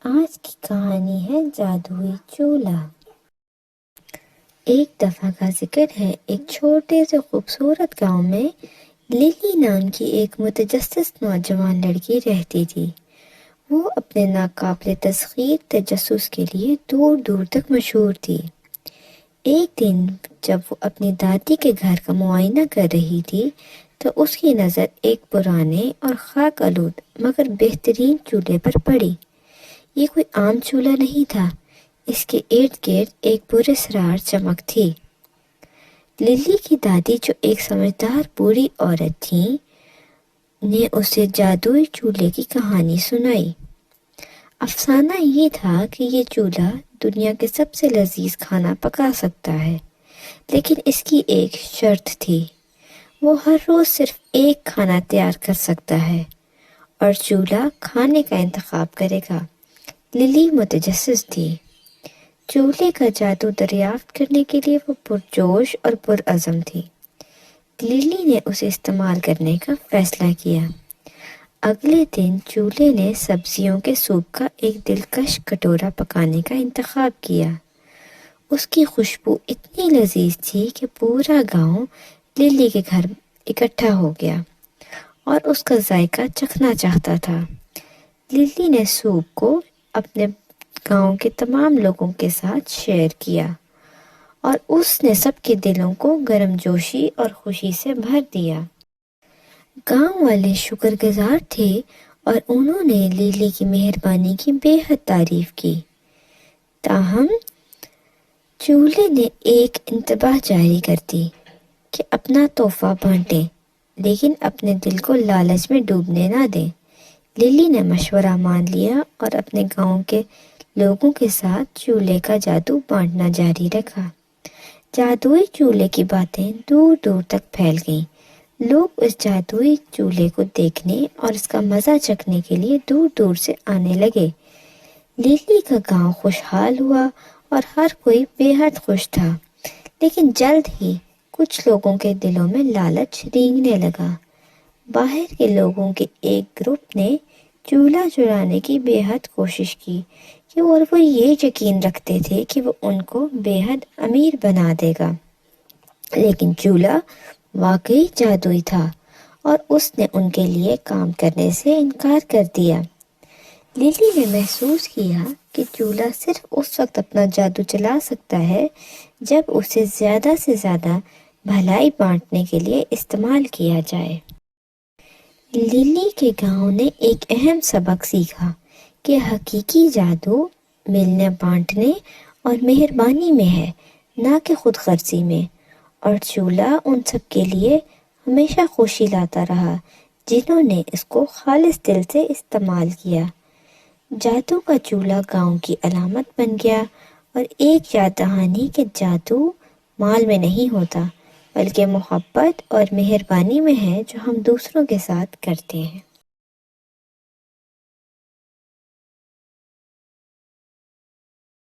آج کی کہانی ہے جادوئی چولہا۔ ایک دفعہ کا ذکر ہے، ایک چھوٹے سے خوبصورت گاؤں میں للی نام کی ایک متجسس نوجوان لڑکی رہتی تھی۔ وہ اپنے ناقابل تسخیر تجسس کے لیے دور دور تک مشہور تھی۔ ایک دن جب وہ اپنی دادی کے گھر کا معائنہ کر رہی تھی تو اس کی نظر ایک پرانے اور خاک آلود مگر بہترین چولہے پر پڑی۔ یہ کوئی عام چولہا نہیں تھا، اس کے ارد گرد ایک پراسرار چمک تھی۔ للی کی دادی، جو ایک سمجھدار بوڑھی عورت تھیں، نے اسے جادوئی چولہے کی کہانی سنائی۔ افسانہ یہ تھا کہ یہ چولہا دنیا کے سب سے لذیذ کھانا پکا سکتا ہے، لیکن اس کی ایک شرط تھی۔ وہ ہر روز صرف ایک کھانا تیار کر سکتا ہے اور چولہا کھانے کا انتخاب کرے گا۔ للی متجسس تھی۔ چولہے کا جادو دریافت کرنے کے لیے وہ پرجوش اور پرعزم تھی۔ للی نے اسے استعمال کرنے کا فیصلہ کیا۔ اگلے دن چولہے نے سبزیوں کے سوپ کا ایک دلکش کٹورا پکانے کا انتخاب کیا۔ اس کی خوشبو اتنی لذیذ تھی کہ پورا گاؤں للی کے گھر اکٹھا ہو گیا اور اس کا ذائقہ چکھنا چاہتا تھا۔ للی نے سوپ کو اپنے گاؤں کے تمام لوگوں کے ساتھ شیئر کیا اور اس نے سب کے دلوں کو گرم جوشی اور خوشی سے بھر دیا۔ گاؤں والے شکر گزار تھے اور انہوں نے للی کی مہربانی کی بے حد تعریف کی۔ تاہم چولہے نے ایک انتباہ جاری کر دی کہ اپنا تحفہ بانٹیں، لیکن اپنے دل کو لالچ میں ڈوبنے نہ دیں۔ للی نے مشورہ مان لیا اور اپنے گاؤں کے لوگوں کے ساتھ چولہے کا جادو بانٹنا جاری رکھا۔ جادوئی چولہے کی باتیں دور دور تک پھیل گئیں۔ لوگ اس جادوئی چولہے کو دیکھنے اور اس کا مزہ چکھنے کے لیے دور دور سے آنے لگے۔ للی کا گاؤں خوشحال ہوا اور ہر کوئی بے حد خوش تھا، لیکن جلد ہی کچھ لوگوں کے دلوں میں لالچ رینگنے لگا۔ باہر کے لوگوں کے ایک گروپ نے چولہا چرانے کی بے حد کوشش کی اور وہ یہ یقین رکھتے تھے کہ وہ ان کو بے حد امیر بنا دے گا، لیکن چولہا واقعی جادوئی تھا اور اس نے ان کے لیے کام کرنے سے انکار کر دیا۔ للی نے محسوس کیا کہ چولہا صرف اس وقت اپنا جادو چلا سکتا ہے جب اسے زیادہ سے زیادہ بھلائی بانٹنے کے لیے استعمال کیا جائے۔ للی کے گاؤں نے ایک اہم سبق سیکھا کہ حقیقی جادو ملنے بانٹنے اور مہربانی میں ہے، نہ کہ خود غرضی میں، اور چولہا ان سب کے لیے ہمیشہ خوشی لاتا رہا جنہوں نے اس کو خالص دل سے استعمال کیا۔ جادو کا چولہا گاؤں کی علامت بن گیا اور ایک یاد دہانی کہ جادو مال میں نہیں ہوتا، بلکہ محبت اور مہربانی میں ہے جو ہم دوسروں کے ساتھ کرتے ہیں۔